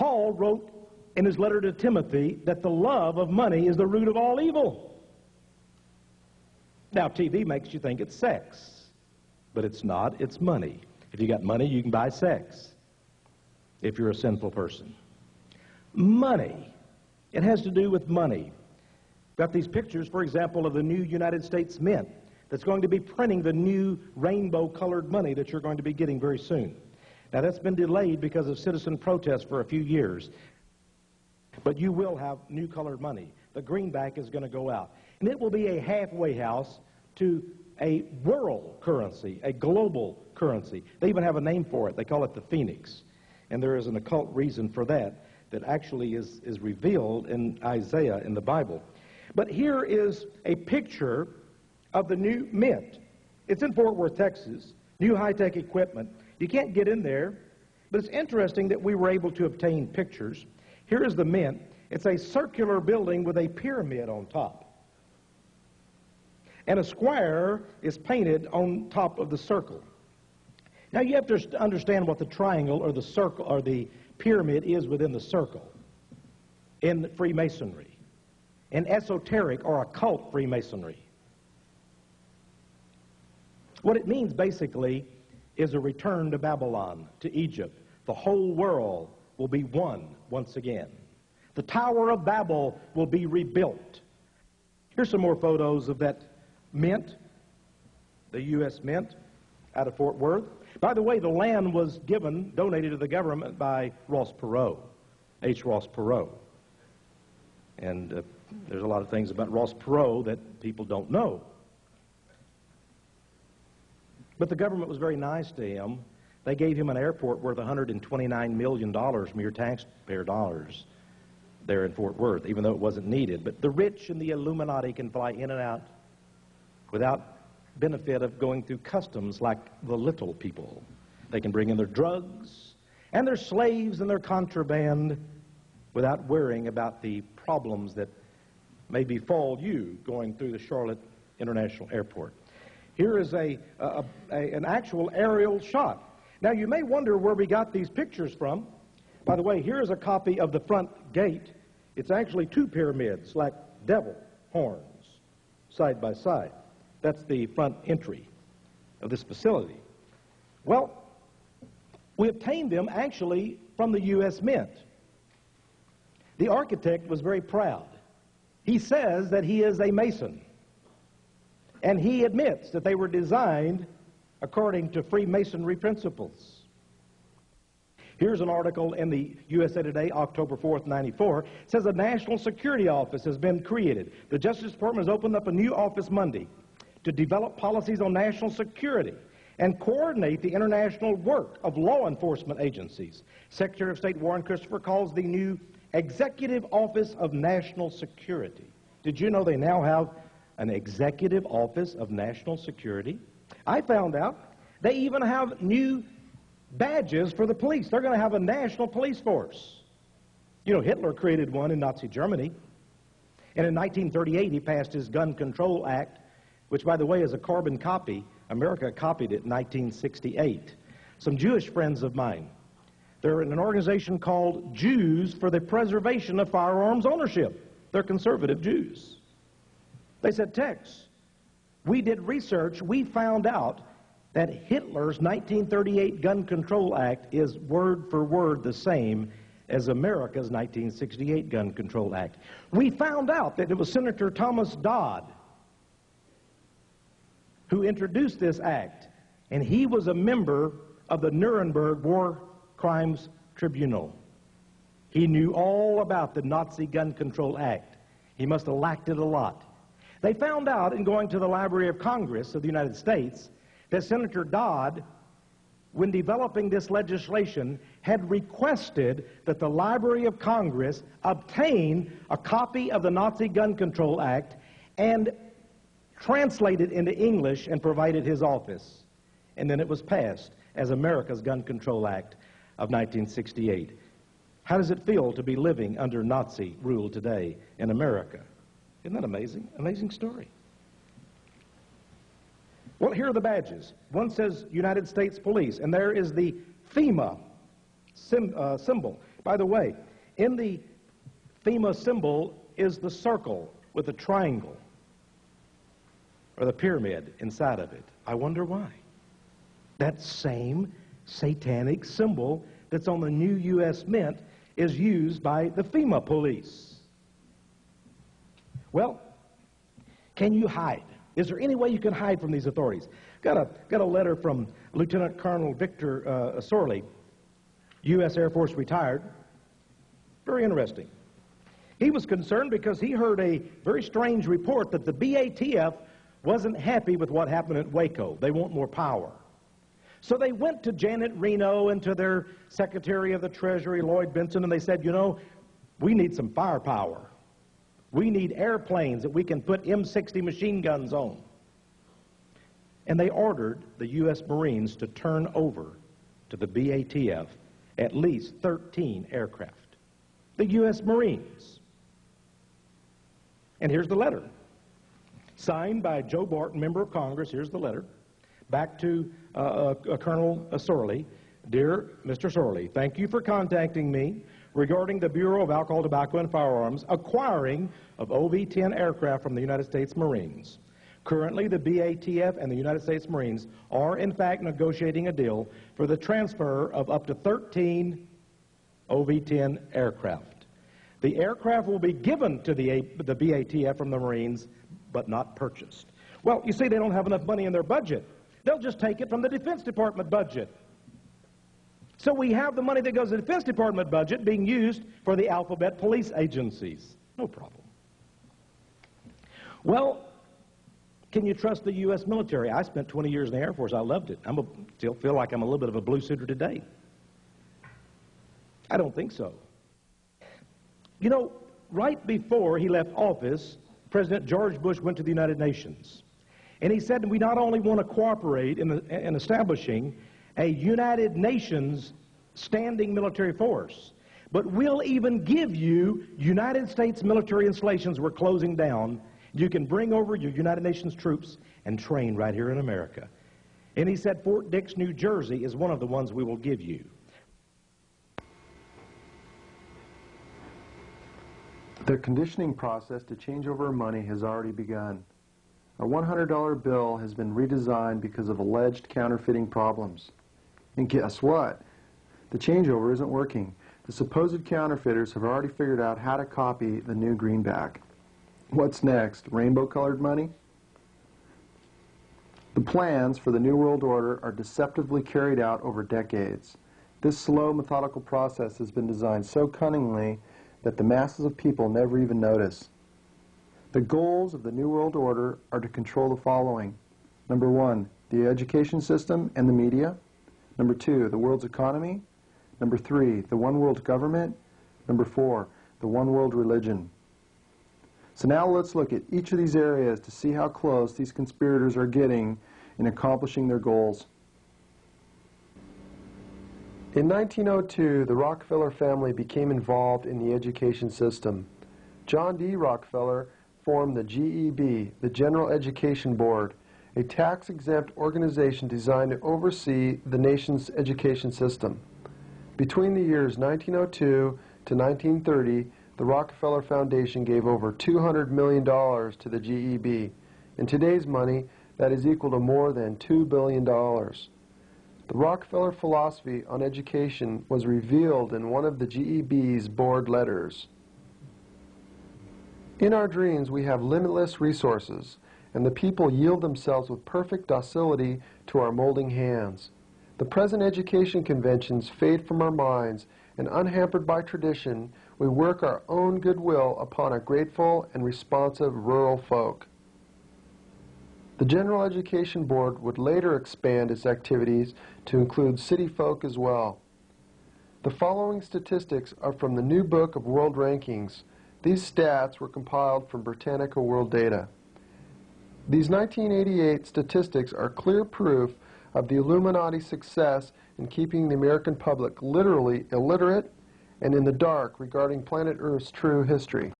Paul wrote in his letter to Timothy that the love of money is the root of all evil. Now, TV makes you think it's sex, but it's not. It's money. If you got money, you can buy sex if you're a sinful person. Money. It has to do with money. Got these pictures, for example, of the new United States Mint that's going to be printing the new rainbow-colored money that you're going to be getting very soon. Now, that's been delayed because of citizen protests for a few years. But you will have new colored money. The greenback is going to go out. And it will be a halfway house to a world currency, a global currency. They even have a name for it. They call it the Phoenix. And there is an occult reason for that actually is revealed in Isaiah in the Bible. But here is a picture of the new mint. It's in Fort Worth, Texas. New high-tech equipment. You can't get in there, but it's interesting that we were able to obtain pictures. Here is the mint. It's a circular building with a pyramid on top. And a square is painted on top of the circle. Now you have to understand what the triangle or the circle or the pyramid is within the circle in Freemasonry, in esoteric or occult Freemasonry. What it means basically is a return to Babylon, to Egypt. The whole world will be one once again. The Tower of Babel will be rebuilt. Here's some more photos of that mint, the U.S. Mint out of Fort Worth. By the way, the land was donated to the government by Ross Perot, H. Ross Perot. And there's a lot of things about Ross Perot that people don't know. But the government was very nice to him. They gave him an airport worth $129 million from your taxpayer dollars there in Fort Worth, even though it wasn't needed. But the rich and the Illuminati can fly in and out without benefit of going through customs like the little people. They can bring in their drugs and their slaves and their contraband without worrying about the problems that may befall you going through the Charlotte International Airport. Here is an actual aerial shot. Now, you may wonder where we got these pictures from. By the way, here is a copy of the front gate. It's actually two pyramids, like devil horns, side by side. That's the front entry of this facility. Well, we obtained them actually from the U.S. Mint. The architect was very proud. He says that he is a Mason. And he admits that they were designed according to Freemasonry principles. Here's an article in the USA Today, October 4th, 94. It says a National Security Office has been created. The Justice Department has opened up a new office Monday to develop policies on national security and coordinate the international work of law enforcement agencies. Secretary of State Warren Christopher calls the new Executive Office of National Security. Did you know they now have an Executive Office of National Security? I found out they even have new badges for the police. They're going to have a national police force. You know, Hitler created one in Nazi Germany. And in 1938, he passed his Gun Control Act, which, by the way, is a carbon copy. America copied it in 1968. Some Jewish friends of mine, they're in an organization called Jews for the Preservation of Firearms Ownership. They're conservative Jews. They said, Tex, we did research. We found out that Hitler's 1938 Gun Control Act is word for word the same as America's 1968 Gun Control Act. We found out that it was Senator Thomas Dodd who introduced this act, and he was a member of the Nuremberg War Crimes Tribunal. He knew all about the Nazi Gun Control Act. He must have lacked it a lot. They found out in going to the Library of Congress of the United States that Senator Dodd, when developing this legislation, had requested that the Library of Congress obtain a copy of the Nazi Gun Control Act and translate it into English and provided his office. And then it was passed as America's Gun Control Act of 1968. How does it feel to be living under Nazi rule today in America? Isn't that amazing? Amazing story. Well, here are the badges. One says United States Police, and there is the FEMA symbol. By the way, in the FEMA symbol is the circle with the triangle, or the pyramid inside of it. I wonder why. That same satanic symbol that's on the new U.S. Mint is used by the FEMA police. Well, can you hide? Is there any way you can hide from these authorities? Got a letter from Lieutenant Colonel Victor Sorley, U.S. Air Force retired. Very interesting. He was concerned because he heard a very strange report that the BATF wasn't happy with what happened at Waco. They want more power. So they went to Janet Reno and to their Secretary of the Treasury, Lloyd Benson, and they said, you know, we need some firepower. We need airplanes that we can put M60 machine guns on. And they ordered the U.S. Marines to turn over to the BATF at least 13 aircraft. The U.S. Marines. And here's the letter. Signed by Joe Barton, member of Congress. Here's the letter. Back to Colonel Sorley. Dear Mr. Sorley, thank you for contacting me regarding the Bureau of Alcohol, Tobacco, and Firearms acquiring of OV-10 aircraft from the United States Marines. Currently, the BATF and the United States Marines are, in fact, negotiating a deal for the transfer of up to 13 OV-10 aircraft. The aircraft will be given to the BATF from the Marines, but not purchased. Well, you see, they don't have enough money in their budget. They'll just take it from the Defense Department budget. So we have the money that goes to the Defense Department budget being used for the alphabet police agencies. No problem. Well, can you trust the U.S. military? I spent 20 years in the Air Force. I loved it. I still feel like I'm a little bit of a blue suitor today. I don't think so. You know, right before he left office, President George Bush went to the United Nations. And he said, we not only want to cooperate in establishing a United Nations standing military force, but we'll even give you United States military installations we're closing down. You can bring over your United Nations troops and train right here in America. And he said Fort Dix, New Jersey is one of the ones we will give you. The conditioning process to change over money has already begun. A $100 bill has been redesigned because of alleged counterfeiting problems. And guess what? The changeover isn't working. The supposed counterfeiters have already figured out how to copy the new greenback. What's next? Rainbow-colored money? The plans for the New World Order are deceptively carried out over decades. This slow, methodical process has been designed so cunningly that the masses of people never even notice. The goals of the New World Order are to control the following. Number 1, the education system and the media. Number 2, the world's economy. Number 3, the one world government. Number 4, the one world religion. So now let's look at each of these areas to see how close these conspirators are getting in accomplishing their goals. In 1902, the Rockefeller family became involved in the education system. John D. Rockefeller formed the GEB, the General Education Board, a tax-exempt organization designed to oversee the nation's education system. Between the years 1902 to 1930, the Rockefeller Foundation gave over $200 million to the GEB. In today's money, that is equal to more than $2 billion. The Rockefeller philosophy on education was revealed in one of the GEB's board letters. In our dreams, we have limitless resources, and the people yield themselves with perfect docility to our molding hands. The present education conventions fade from our minds, and unhampered by tradition, we work our own goodwill upon a grateful and responsive rural folk. The General Education Board would later expand its activities to include city folk as well. The following statistics are from the New Book of World Rankings. These stats were compiled from Britannica World Data. These 1988 statistics are clear proof of the Illuminati's success in keeping the American public literally illiterate and in the dark regarding planet Earth's true history.